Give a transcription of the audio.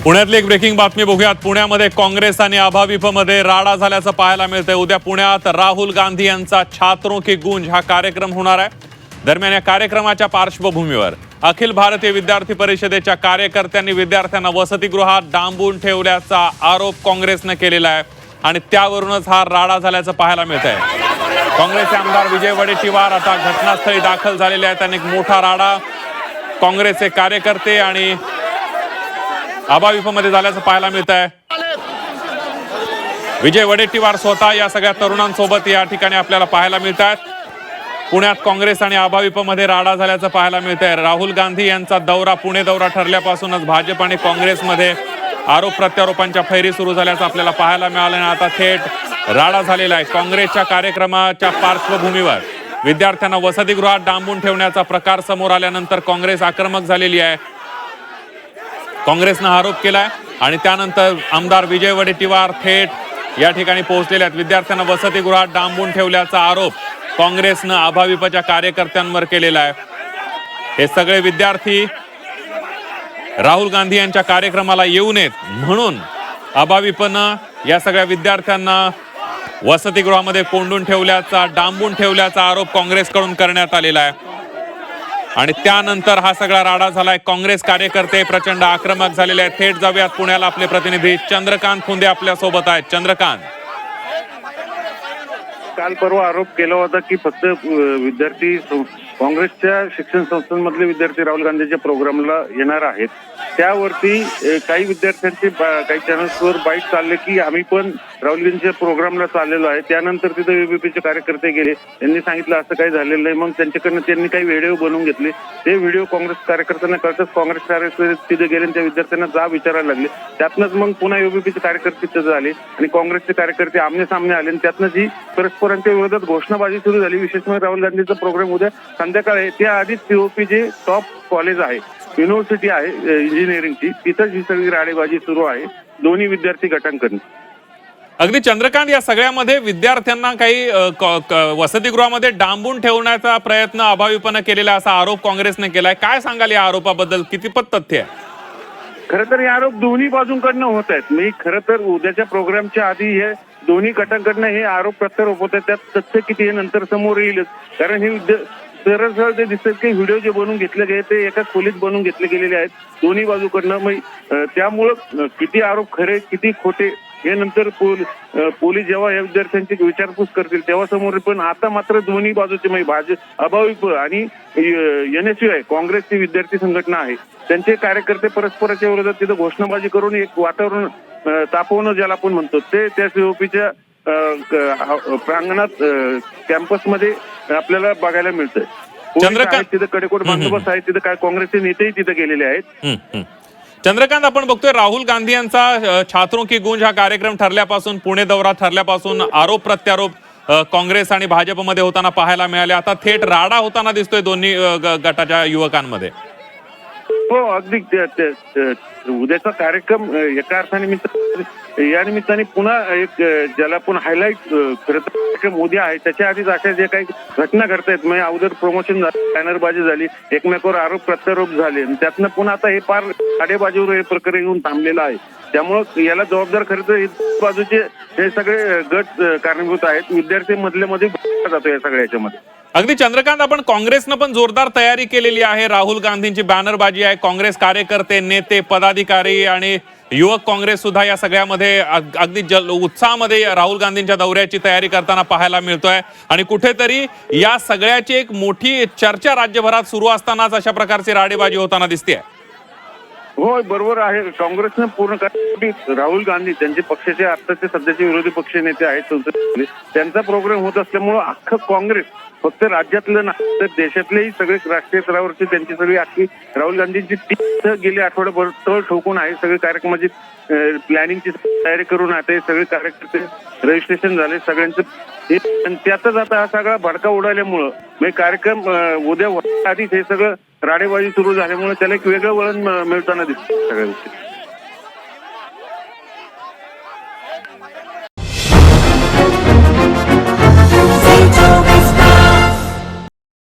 पुण्यातली एक ब्रेकिंग बातमी बघूयात। पुण्यामध्ये काँग्रेस आणि अभाविपमध्ये राडा झाल्याचं पाहायला मिळतंय। उद्या पुण्यात राहुल गांधी यांचा छात्रों की गूंज हा कार्यक्रम होणार आहे। दरम्यान या कार्यक्रमाच्या पार्श्वभूमीवर अखिल भारतीय विद्यार्थी परिषदेच्या कार्यकर्त्यांनी विद्यार्थ्यांना वसतिगृहात डांबून ठेवल्याचा आरोप काँग्रेसनं केलेला आहे आणि त्यावरूनच हा राडा झाल्याचं पाहायला मिळतंय। काँग्रेसचे आमदार विजय वडेट्टीवार आता घटनास्थळी दाखल झालेले आहेत। त्यांनी मोठा राडा काँग्रेसचे कार्यकर्ते आणि अभाविपमध्ये झाल्याचं पाहायला मिळत आहे। विजय वडेट्टीवार स्वतः या सगळ्या तरुणांसोबत या ठिकाणी आपल्याला पाहायला मिळतात। पुण्यात काँग्रेस आणि अभाविपमध्ये राडा झाल्याचं पाहायला मिळत आहे। राहुल गांधी यांचा दौरा पुणे दौरा ठरल्यापासूनच भाजप आणि काँग्रेसमध्ये आरोप प्रत्यारोपांच्या फैरी सुरू झाल्याचं आपल्याला पाहायला मिळालं आणि आता थेट राडा झालेला आहे। काँग्रेसच्या कार्यक्रमाच्या पार्श्वभूमीवर विद्यार्थ्यांना वसतिगृहात डांबून ठेवण्याचा प्रकार समोर आल्यानंतर काँग्रेस आक्रमक झालेली आहे। काँग्रेसनं आरोप केलाय आणि त्यानंतर आमदार विजय वडेट्टीवार थेट या ठिकाणी पोहोचलेले आहेत। विद्यार्थ्यांना वसतिगृहात डांबून ठेवल्याचा आरोप काँग्रेसनं अभाविपच्या कार्यकर्त्यांवर केलेला आहे। हे सगळे विद्यार्थी राहुल गांधी यांच्या कार्यक्रमाला येऊ नयेत म्हणून अभाविपनं या सगळ्या विद्यार्थ्यांना वसतिगृहामध्ये कोंडून ठेवल्याचा डांबून ठेवल्याचा आरोप काँग्रेसकडून करण्यात आलेला आहे आणि त्यानंतर हा सगळा राडा झालाय। काँग्रेस कार्यकर्ते प्रचंड आक्रमक झालेले आहेत। थेट जाऊयात पुण्याला। आपले प्रतिनिधी चंद्रकांत फुंदे आपल्या सोबत आहेत। चंद्रकांत, काल परवा आरोप केला होता की फक्त विद्यार्थी काँग्रेसच्या शिक्षण संस्थांमधले विद्यार्थी राहुल गांधीच्या प्रोग्रामला येणार आहेत। त्यावरती काही विद्यार्थ्यांचे काही चॅनल्सवर बाईट चालले की आम्ही पण राहुल गांधीच्या प्रोग्रामला चाललेलो आहे। त्यानंतर तिथे एबीपीचे कार्यकर्ते गेले, त्यांनी सांगितलं असं काही झालेलं नाही। मग त्यांच्याकडनं त्यांनी काही व्हिडिओ बनवून घेतले। ते व्हिडिओ काँग्रेस कार्यकर्त्यांना कळतच काँग्रेस कार्यकर्ते तिथे गेले आणि त्या विद्यार्थ्यांना जा विचारायला लागले। त्यातनंच मग पुन्हा एबीपीचे कार्यकर्ते तिथे झाले आणि काँग्रेसचे कार्यकर्ते आमने सामने आले आणि त्यातनं जी परस्परांच्या विरोधात घोषणाबाजी सुरू झाली। विशेष म्हणजे राहुल गांधीचा प्रोग्राम उद्या संध्याकाळी त्या आधीच पीओपी जे टॉप कॉलेज आहे, युनिव्हर्सिटी आहे इंजिनिअरिंगची, तिथंच ही सगळी राडेबाजी सुरू आहे दोन्ही विद्यार्थी गटांकडून। अगदी चंद्रकांत, या सगळ्यामध्ये विद्यार्थ्यांना काही वसतिगृहामध्ये डांबून ठेवण्याचा प्रयत्न अभाविपनं केलेला असा आरोप काँग्रेसने केलाय। काय सांगाल या आरोपाबद्दल, कितीपत तथ्य आहे? खरं तर हे आरोप दोन्ही बाजूंकडनं होत आहेत। मी खरं तर उद्याच्या प्रोग्रामच्या आधी हे दोन्ही गटांकडनं हे आरोप प्रत्यारोप होत आहेत। त्यात तथ्य किती हे नंतर समोर येईलच, कारण हे सरळ सरळ ते दिसतात की व्हिडिओ जे बनवून घेतले गेले ते एकाच खोलीत बनवून घेतले गेलेले आहेत दोन्ही बाजूकडनं। मग त्यामुळं किती आरोप खरे किती खोटे हे नंतर पोलीस जेव्हा या विद्यार्थ्यांची विचारपूस करतील तेव्हा समोर। पण आता मात्र दोन्ही बाजूचे म्हणजे भाजप अभाविप आणि NSU काँग्रेसची विद्यार्थी संघटना आहे, त्यांचे कार्यकर्ते परस्पराच्या विरोधात तिथं घोषणाबाजी करून एक वातावरण तापवणं ज्याला आपण म्हणतो ते त्या सीओपीच्या प्रांगणात कॅम्पसमध्ये आपल्याला बघायला मिळतंय। चंद्रकांत, तिथे कडेकोट बंदोबस्त आहे, तिथे काय काँग्रेसचे नेतेही तिथे गेलेले आहेत। चंद्रकांत, आपण बघतोय राहुल गांधी यांचा छात्रों की गूंज हा कार्यक्रम ठरल्यापासून, पुणे दौरा ठरल्यापासून आरोप प्रत्यारोप काँग्रेस आणि भाजपमध्ये होताना पाहायला मिळाले। आता थेट राडा होताना दिसतोय दोन्ही गटाच्या युवकांमध्ये। हो, अगदी उद्याचा कार्यक्रम एका अर्थाने या निमित्ताने पुन्हा एक ज्याला आपण हायलाईट खरं तर उद्या आहे, त्याच्या आधीच अशा जे काही घटना घडतायत म्हणजे अगोदर प्रमोशन झालं, बॅनरबाजी झाली, एकमेकावर आरोप प्रत्यारोप झाले आणि त्यातनं पुन्हा आता हे फार साडेबाजूवर हे प्रकरण येऊन थांबलेलं आहे। त्यामुळं याला जबाबदार खरं तर बाजूचे हे सगळे गट कारणीभूत आहेत। विद्यार्थी मधले मध्ये जातो या सगळ्या याच्यामध्ये। अगदी चंद्रकांत, आपण काँग्रेसनं पण जोरदार तयारी केलेली आहे। राहुल गांधींची बॅनरबाजी आहे। काँग्रेस कार्यकर्ते, नेते, पदाधिकारी आणि युवक काँग्रेस सुद्धा या सगळ्यामध्ये अगदी उत्साहामध्ये राहुल गांधींच्या दौऱ्याची तयारी करताना पाहायला मिळतोय आणि कुठेतरी या सगळ्याची एक मोठी चर्चा राज्यभरात सुरू असतानाच अशा प्रकारची राडेबाजी होताना दिसते। हो, बरोबर आहे। काँग्रेसनं पूर्ण राहुल गांधी त्यांचे पक्षाचे आताचे सध्याचे विरोधी पक्ष नेते आहेत संसदेतले, त्यांचा प्रोग्राम होत असल्यामुळं अख्खं काँग्रेस फक्त राज्यातलं नाही तर देशातलेही सगळे राष्ट्रीय स्तरावरची त्यांची सगळी अख्खी राहुल गांधींची टीम गेली आठवड्याभर तळ ठोकून आहे। सगळे कार्यक्रमाची प्लॅनिंगची तयारी करून आता सगळे कार्यकर्ते रजिस्ट्रेशन झाले सगळ्यांचं। त्यातच आता हा सगळा भडका उडाल्यामुळं म्हणजे कार्यक्रम उद्या आधीच हे सगळं राडेबाजी सुरू झाल्यामुळे त्याला एक वेगळं वळण मिळताना दिसतं सगळ्या गोष्टी।